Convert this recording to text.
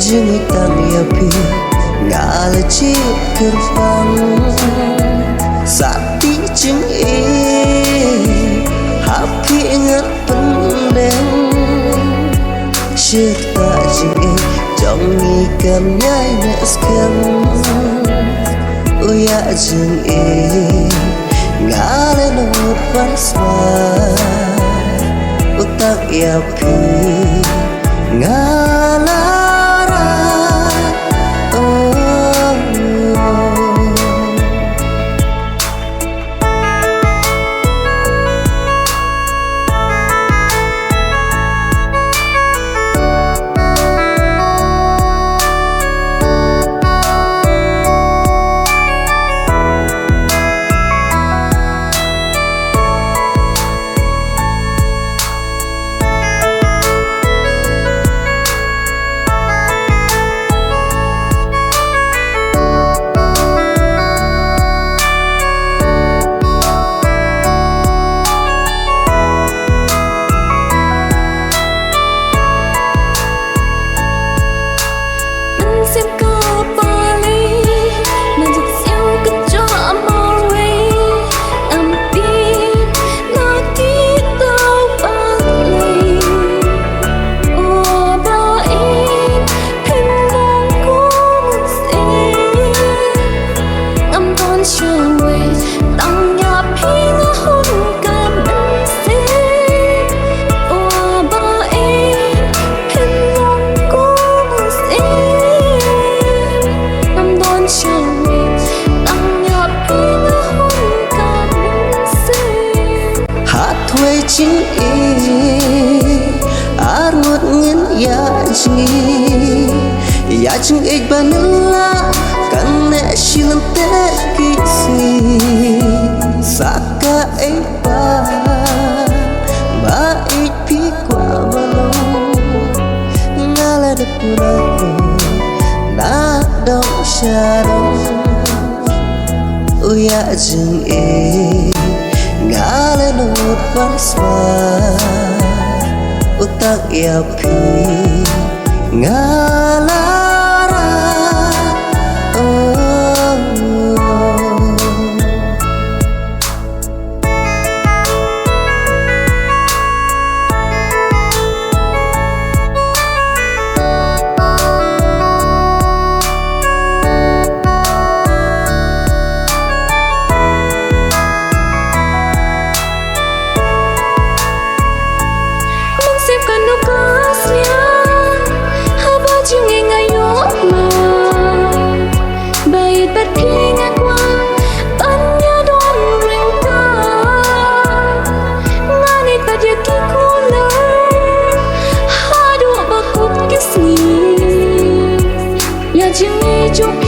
Jeng tang yapi ngala chi kerbang sati jeng happy ngat pendeng cerita jeng trong ikan nhai neskan uya jeng ngala nur pasma utak yapi ngala chính arut ngin ya ching ik banila kan ne shilan te kisi saka ba ik pi kwa balo ngala de pura na dong shadow uya jing ngale nur pasma utak yapi ngalara Chúc